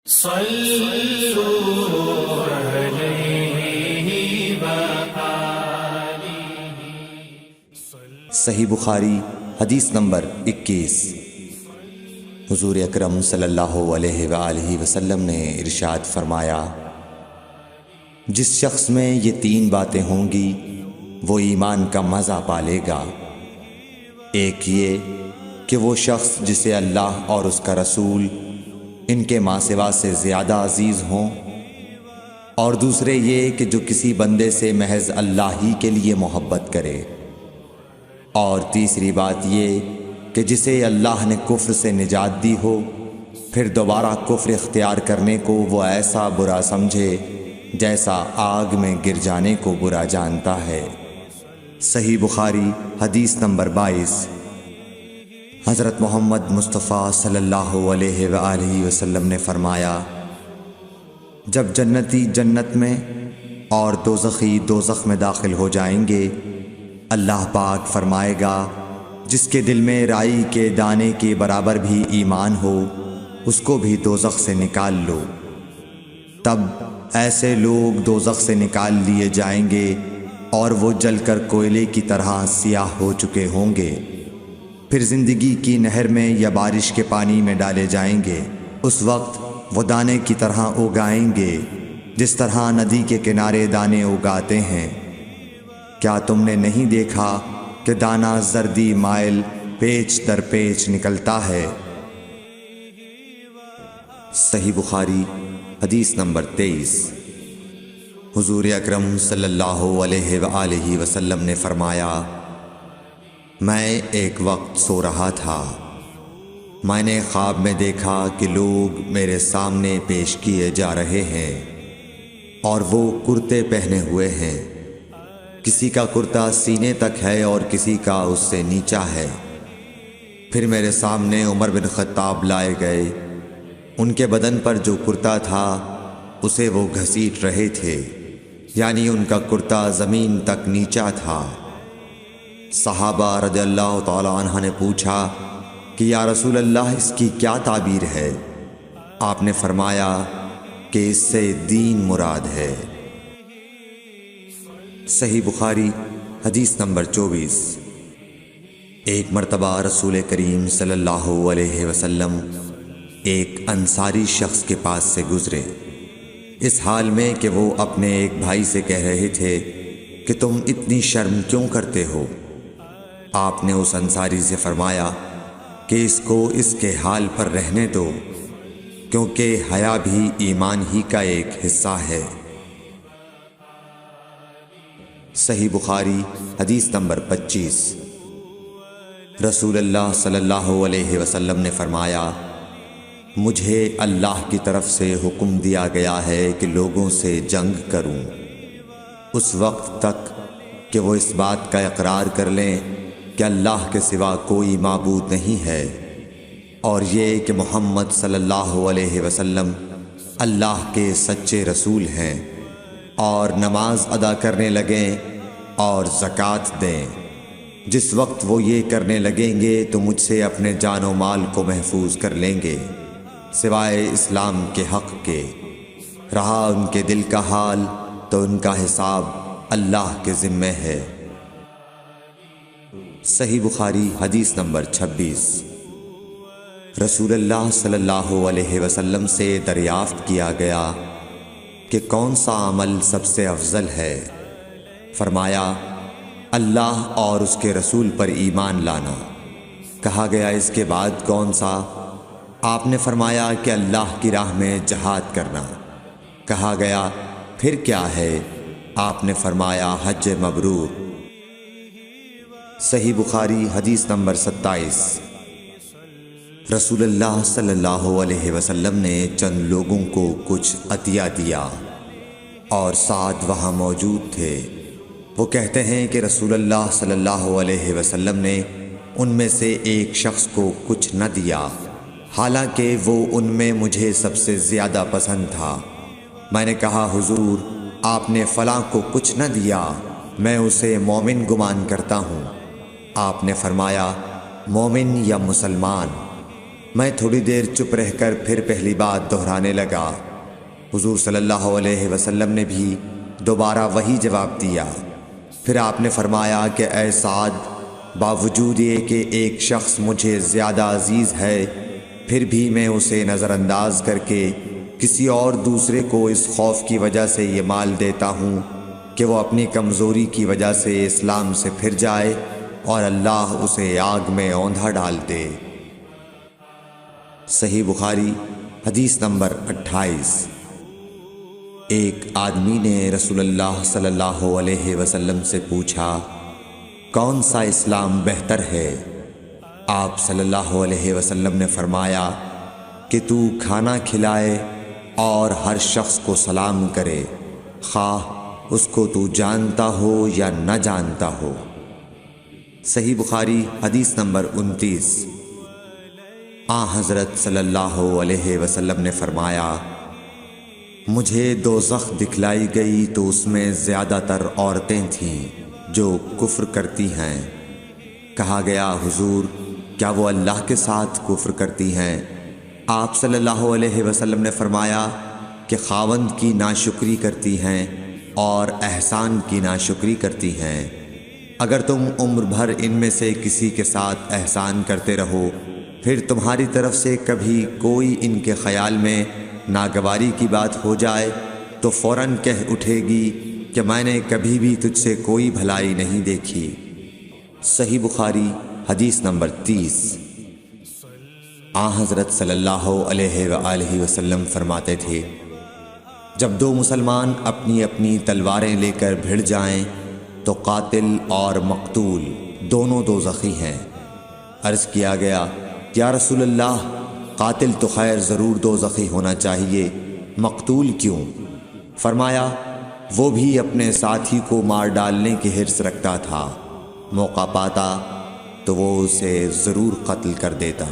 صلوا علیہ وآلہ۔ صحیح بخاری حدیث نمبر 21۔ حضور اکرم صلی اللہ علیہ وآلہ وسلم نے ارشاد فرمایا، جس شخص میں یہ 3 باتیں ہوں گی وہ ایمان کا مزہ پالے گا۔ ایک یہ کہ وہ شخص جسے اللہ اور اس کا رسول ان کے ماں سوا سے زیادہ عزیز ہوں، اور دوسرے یہ کہ جو کسی بندے سے محض اللہ ہی کے لیے محبت کرے، اور تیسری بات یہ کہ جسے اللہ نے کفر سے نجات دی ہو پھر دوبارہ کفر اختیار کرنے کو وہ ایسا برا سمجھے جیسا آگ میں گر جانے کو برا جانتا ہے۔ صحیح بخاری حدیث نمبر 22۔ حضرت محمد مصطفیٰ صلی اللہ علیہ وآلہ وسلم نے فرمایا، جب جنتی جنت میں اور دوزخی دوزخ میں داخل ہو جائیں گے، اللہ پاک فرمائے گا جس کے دل میں رائی کے دانے کے برابر بھی ایمان ہو اس کو بھی دوزخ سے نکال لو۔ تب ایسے لوگ دوزخ سے نکال لیے جائیں گے اور وہ جل کر کوئلے کی طرح سیاہ ہو چکے ہوں گے، پھر زندگی کی نہر میں یا بارش کے پانی میں ڈالے جائیں گے۔ اس وقت وہ دانے کی طرح اگائیں گے جس طرح ندی کے کنارے دانے اگاتے ہیں۔ کیا تم نے نہیں دیکھا کہ دانہ زردی مائل پیچ در پیچ نکلتا ہے؟ صحیح بخاری حدیث نمبر 23۔ حضور اکرم صلی اللہ علیہ وآلہ وسلم نے فرمایا، میں ایک وقت سو رہا تھا، میں نے خواب میں دیکھا کہ لوگ میرے سامنے پیش کیے جا رہے ہیں اور وہ کرتے پہنے ہوئے ہیں، کسی کا کرتا سینے تک ہے اور کسی کا اس سے نیچا ہے۔ پھر میرے سامنے عمر بن خطاب لائے گئے، ان کے بدن پر جو کرتا تھا اسے وہ گھسیٹ رہے تھے، یعنی ان کا کرتا زمین تک نیچا تھا۔ صحابہ رضی اللہ تعالی عنہ نے پوچھا کہ یا رسول اللہ اس کی کیا تعبیر ہے؟ آپ نے فرمایا کہ اس سے دین مراد ہے۔ صحیح بخاری حدیث نمبر 24۔ ایک مرتبہ رسول کریم صلی اللہ علیہ وسلم ایک انصاری شخص کے پاس سے گزرے، اس حال میں کہ وہ اپنے ایک بھائی سے کہہ رہے تھے کہ تم اتنی شرم کیوں کرتے ہو؟ آپ نے اس انصاری سے فرمایا کہ اس کو اس کے حال پر رہنے دو، کیونکہ حیا بھی ایمان ہی کا ایک حصہ ہے۔ صحیح بخاری حدیث نمبر 25۔ رسول اللہ صلی اللہ علیہ وسلم نے فرمایا، مجھے اللہ کی طرف سے حکم دیا گیا ہے کہ لوگوں سے جنگ کروں اس وقت تک کہ وہ اس بات کا اقرار کر لیں کہ اللہ کے سوا کوئی معبود نہیں ہے، اور یہ کہ محمد صلی اللہ علیہ وسلم اللہ کے سچے رسول ہیں، اور نماز ادا کرنے لگیں اور زکوٰۃ دیں۔ جس وقت وہ یہ کرنے لگیں گے تو مجھ سے اپنے جان و مال کو محفوظ کر لیں گے سوائے اسلام کے حق کے۔ رہا ان کے دل کا حال تو ان کا حساب اللہ کے ذمہ ہے۔ صحیح بخاری حدیث نمبر 26۔ رسول اللہ صلی اللہ علیہ وسلم سے دریافت کیا گیا کہ کون سا عمل سب سے افضل ہے؟ فرمایا، اللہ اور اس کے رسول پر ایمان لانا۔ کہا گیا اس کے بعد کون سا؟ آپ نے فرمایا کہ اللہ کی راہ میں جہاد کرنا۔ کہا گیا پھر کیا ہے؟ آپ نے فرمایا حج مبرور۔ صحیح بخاری حدیث نمبر 27۔ رسول اللہ صلی اللہ علیہ وسلم نے چند لوگوں کو کچھ عطیہ دیا اور ساتھ وہاں موجود تھے۔ وہ کہتے ہیں کہ رسول اللہ صلی اللہ علیہ وسلم نے ان میں سے ایک شخص کو کچھ نہ دیا، حالانکہ وہ ان میں مجھے سب سے زیادہ پسند تھا۔ میں نے کہا حضور آپ نے فلاں کو کچھ نہ دیا، میں اسے مومن گمان کرتا ہوں۔ آپ نے فرمایا مومن یا مسلمان؟ میں تھوڑی دیر چپ رہ کر پھر پہلی بات دہرانے لگا۔ حضور صلی اللہ علیہ وسلم نے بھی دوبارہ وہی جواب دیا۔ پھر آپ نے فرمایا کہ اے سعد، باوجود یہ کہ ایک شخص مجھے زیادہ عزیز ہے، پھر بھی میں اسے نظر انداز کر کے کسی اور دوسرے کو اس خوف کی وجہ سے یہ مال دیتا ہوں کہ وہ اپنی کمزوری کی وجہ سے اسلام سے پھر جائے اور اللہ اسے آگ میں اوندھا ڈال دے۔ صحیح بخاری حدیث نمبر 28۔ ایک آدمی نے رسول اللہ صلی اللہ علیہ وسلم سے پوچھا، کون سا اسلام بہتر ہے؟ آپ صلی اللہ علیہ وسلم نے فرمایا کہ تو کھانا کھلائے اور ہر شخص کو سلام کرے، خواہ اس کو تو جانتا ہو یا نہ جانتا ہو۔ صحیح بخاری حدیث نمبر 29۔ حضرت صلی اللہ علیہ وسلم نے فرمایا، مجھے دوزخ دکھلائی گئی تو اس میں زیادہ تر عورتیں تھیں جو کفر کرتی ہیں۔ کہا گیا، حضور کیا وہ اللہ کے ساتھ کفر کرتی ہیں؟ آپ صلی اللہ علیہ وسلم نے فرمایا کہ خاوند کی ناشکری کرتی ہیں اور احسان کی ناشکری کرتی ہیں۔ اگر تم عمر بھر ان میں سے کسی کے ساتھ احسان کرتے رہو، پھر تمہاری طرف سے کبھی کوئی ان کے خیال میں ناگواری کی بات ہو جائے تو فوراً کہہ اٹھے گی کہ میں نے کبھی بھی تجھ سے کوئی بھلائی نہیں دیکھی۔ صحیح بخاری حدیث نمبر 30۔ حضرت صلی اللہ علیہ وآلہ وسلم فرماتے تھے، جب دو مسلمان اپنی اپنی تلواریں لے کر بھڑ جائیں تو قاتل اور مقتول دونوں دوزخی ہیں۔ عرض کیا گیا، یا رسول اللہ، قاتل تو خیر ضرور دوزخی ہونا چاہیے، مقتول کیوں؟ فرمایا، وہ بھی اپنے ساتھی کو مار ڈالنے کی حرص رکھتا تھا، موقع پاتا تو وہ اسے ضرور قتل کر دیتا،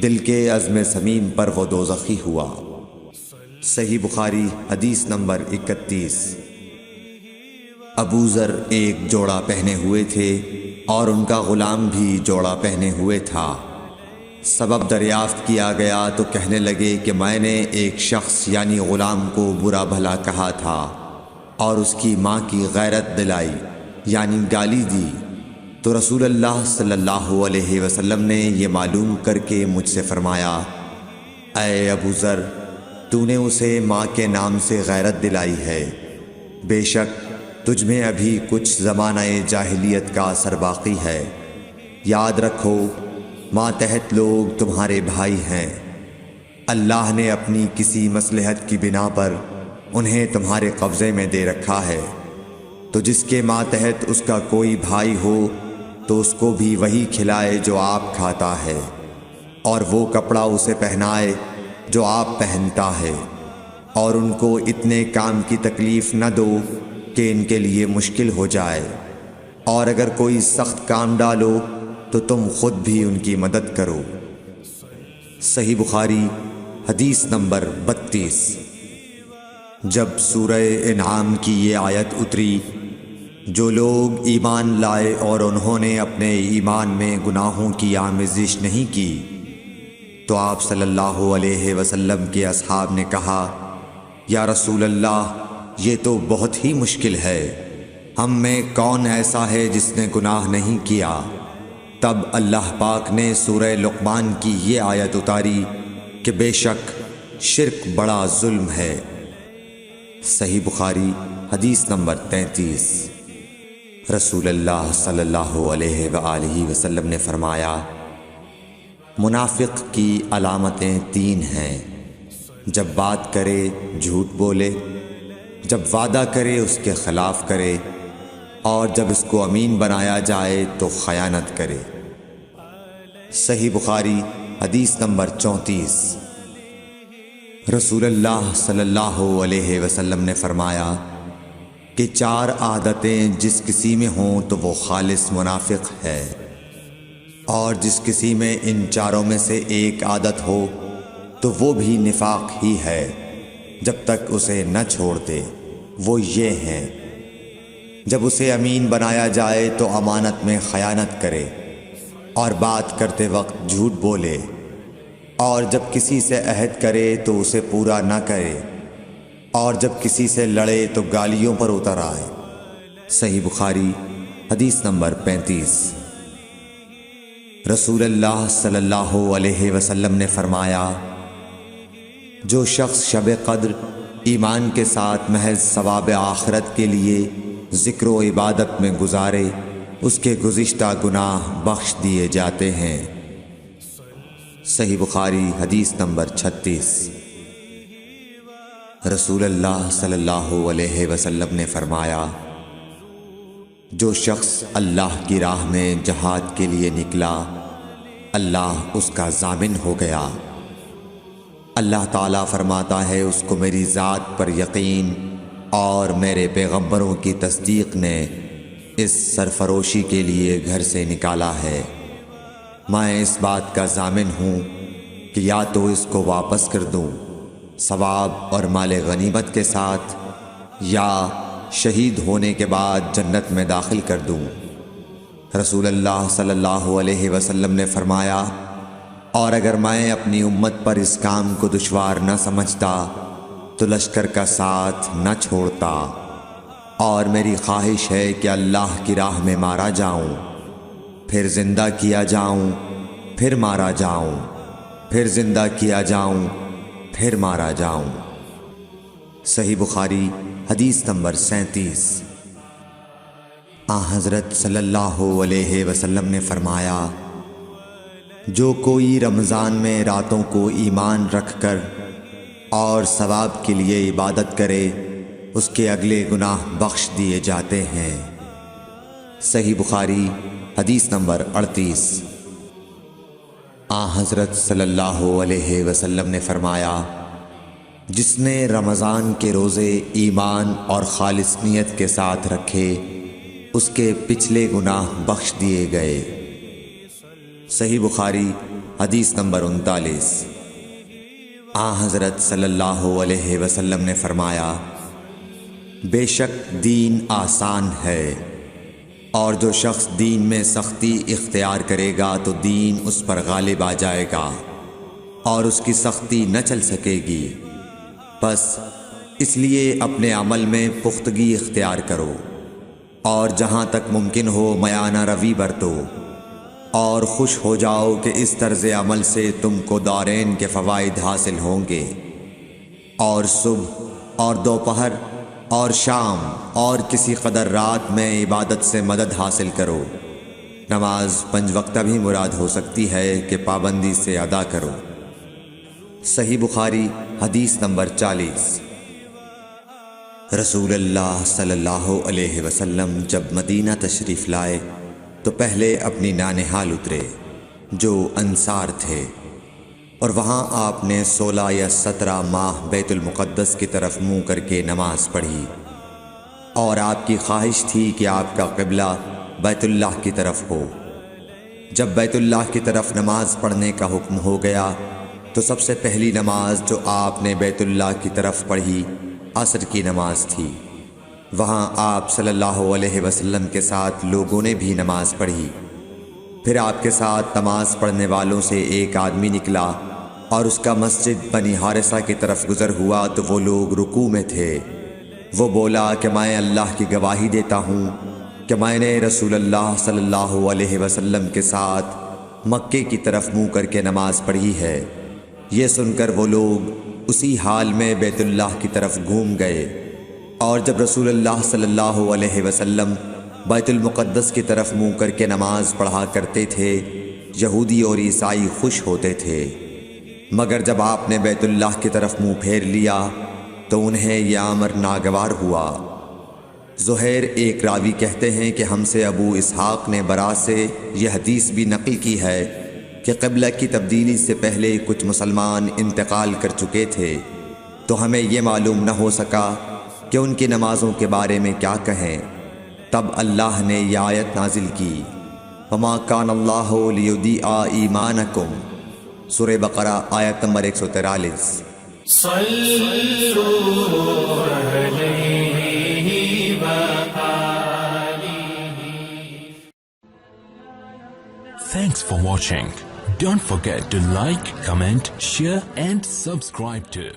دل کے عزم سمیم پر وہ دوزخی ہوا۔ صحیح بخاری حدیث نمبر 31۔ ابو ذر ایک جوڑا پہنے ہوئے تھے اور ان کا غلام بھی جوڑا پہنے ہوئے تھا۔ سبب دریافت کیا گیا تو کہنے لگے کہ میں نے ایک شخص یعنی غلام کو برا بھلا کہا تھا اور اس کی ماں کی غیرت دلائی یعنی گالی دی، تو رسول اللہ صلی اللہ علیہ وسلم نے یہ معلوم کر کے مجھ سے فرمایا، اے ابو ذر، تو نے اسے ماں کے نام سے غیرت دلائی ہے، بے شک تجھ میں ابھی کچھ زمانہ جاہلیت کا اثر باقی ہے۔ یاد رکھو، ماتحت لوگ تمہارے بھائی ہیں، اللہ نے اپنی کسی مصلحت کی بنا پر انہیں تمہارے قبضے میں دے رکھا ہے، تو جس کے ماتحت اس کا کوئی بھائی ہو تو اس کو بھی وہی کھلائے جو آپ کھاتا ہے، اور وہ کپڑا اسے پہنائے جو آپ پہنتا ہے، اور ان کو اتنے کام کی تکلیف نہ دو کہ ان کے لیے مشکل ہو جائے، اور اگر کوئی سخت کام ڈالو تو تم خود بھی ان کی مدد کرو۔ صحیح بخاری حدیث نمبر 32۔ جب سورہ انعام کی یہ آیت اتری، جو لوگ ایمان لائے اور انہوں نے اپنے ایمان میں گناہوں کی آمیزش نہیں کی، تو آپ صلی اللہ علیہ وسلم کے اصحاب نے کہا، یا رسول اللہ، یہ تو بہت ہی مشکل ہے، ہم میں کون ایسا ہے جس نے گناہ نہیں کیا؟ تب اللہ پاک نے سورہ لقمان کی یہ آیت اتاری کہ بے شک شرک بڑا ظلم ہے۔ صحیح بخاری حدیث نمبر 33۔ رسول اللہ صلی اللہ علیہ وآلہ وسلم نے فرمایا، منافق کی علامتیں 3 ہیں، جب بات کرے جھوٹ بولے، جب وعدہ کرے اس کے خلاف کرے، اور جب اس کو امین بنایا جائے تو خیانت کرے۔ صحیح بخاری حدیث نمبر 34۔ رسول اللہ صلی اللہ علیہ وسلم نے فرمایا کہ 4 عادتیں جس کسی میں ہوں تو وہ خالص منافق ہے، اور جس کسی میں ان 4 میں سے ایک عادت ہو تو وہ بھی نفاق ہی ہے جب تک اسے نہ چھوڑ دے۔ وہ یہ ہیں، جب اسے امین بنایا جائے تو امانت میں خیانت کرے، اور بات کرتے وقت جھوٹ بولے، اور جب کسی سے عہد کرے تو اسے پورا نہ کرے، اور جب کسی سے لڑے تو گالیوں پر اتر آئے۔ صحیح بخاری حدیث نمبر 35۔ رسول اللہ صلی اللہ علیہ وسلم نے فرمایا، جو شخص شب قدر ایمان کے ساتھ محض ثواب آخرت کے لیے ذکر و عبادت میں گزارے، اس کے گزشتہ گناہ بخش دیے جاتے ہیں۔ صحیح بخاری حدیث نمبر 36۔ رسول اللہ صلی اللہ علیہ وسلم نے فرمایا، جو شخص اللہ کی راہ میں جہاد کے لیے نکلا، اللہ اس کا ضامن ہو گیا۔ اللہ تعالیٰ فرماتا ہے، اس کو میری ذات پر یقین اور میرے پیغمبروں کی تصدیق نے اس سرفروشی کے لیے گھر سے نکالا ہے۔ میں اس بات کا ضامن ہوں کہ یا تو اس کو واپس کر دوں ثواب اور مال غنیمت کے ساتھ، یا شہید ہونے کے بعد جنت میں داخل کر دوں۔ رسول اللہ صلی اللہ علیہ وسلم نے فرمایا، اور اگر میں اپنی امت پر اس کام کو دشوار نہ سمجھتا تو لشکر کا ساتھ نہ چھوڑتا، اور میری خواہش ہے کہ اللہ کی راہ میں مارا جاؤں، پھر زندہ کیا جاؤں، پھر مارا جاؤں، پھر زندہ کیا جاؤں، پھر مارا جاؤں۔ صحیح بخاری حدیث نمبر 37۔ حضرت صلی اللہ علیہ وسلم نے فرمایا، جو کوئی رمضان میں راتوں کو ایمان رکھ کر اور ثواب کے لیے عبادت کرے، اس کے اگلے گناہ بخش دیے جاتے ہیں۔ صحیح بخاری حدیث نمبر 38۔ حضرت صلی اللہ علیہ وسلم نے فرمایا، جس نے رمضان کے روزے ایمان اور خالص نیت کے ساتھ رکھے، اس کے پچھلے گناہ بخش دیے گئے۔ صحیح بخاری حدیث نمبر 39۔ حضرت صلی اللہ علیہ وسلم نے فرمایا، بے شک دین آسان ہے، اور جو شخص دین میں سختی اختیار کرے گا تو دین اس پر غالب آ جائے گا اور اس کی سختی نہ چل سکے گی۔ بس اس لیے اپنے عمل میں پختگی اختیار کرو، اور جہاں تک ممکن ہو میانہ روی برتو، اور خوش ہو جاؤ کہ اس طرز عمل سے تم کو دارین کے فوائد حاصل ہوں گے، اور صبح اور دوپہر اور شام اور کسی قدر رات میں عبادت سے مدد حاصل کرو۔ نماز 5 وقتہ بھی مراد ہو سکتی ہے کہ پابندی سے ادا کرو۔ صحیح بخاری حدیث نمبر 40۔ رسول اللہ صلی اللہ علیہ وسلم جب مدینہ تشریف لائے تو پہلے اپنی نانہال اترے جو انصار تھے، اور وہاں آپ نے 16 یا 17 ماہ بیت المقدس کی طرف منہ کر کے نماز پڑھی، اور آپ کی خواہش تھی کہ آپ کا قبلہ بیت اللہ کی طرف ہو۔ جب بیت اللہ کی طرف نماز پڑھنے کا حکم ہو گیا تو سب سے پہلی نماز جو آپ نے بیت اللہ کی طرف پڑھی عصر کی نماز تھی۔ وہاں آپ صلی اللہ علیہ وسلم کے ساتھ لوگوں نے بھی نماز پڑھی۔ پھر آپ کے ساتھ نماز پڑھنے والوں سے ایک آدمی نکلا اور اس کا مسجد بنی حارثہ کی طرف گزر ہوا تو وہ لوگ رکوع میں تھے۔ وہ بولا کہ میں اللہ کی گواہی دیتا ہوں کہ میں نے رسول اللہ صلی اللہ علیہ وسلم کے ساتھ مکے کی طرف منہ کر کے نماز پڑھی ہے۔ یہ سن کر وہ لوگ اسی حال میں بیت اللہ کی طرف گھوم گئے، اور جب رسول اللہ صلی اللہ علیہ وسلم بیت المقدس کی طرف منہ کر کے نماز پڑھا کرتے تھے، یہودی اور عیسائی خوش ہوتے تھے، مگر جب آپ نے بیت اللہ کی طرف منہ پھیر لیا تو انہیں یہ امر ناگوار ہوا۔ زہیر ایک راوی کہتے ہیں کہ ہم سے ابو اسحاق نے برا سے یہ حدیث بھی نقل کی ہے کہ قبلہ کی تبدیلی سے پہلے کچھ مسلمان انتقال کر چکے تھے، تو ہمیں یہ معلوم نہ ہو سکا کہ ان کی نمازوں کے بارے میں کیا کہیں۔ تب اللہ نے یہ آیت نازل کی، وَمَا كَانَ اللَّهُ لِيُضِيعَ إِيمَانَكُمْ، سورہ بقرہ آیت نمبر 143۔ صلوا علیہ وآلہ۔ Thanks for watching. Don't forget to like, comment, share and subscribe to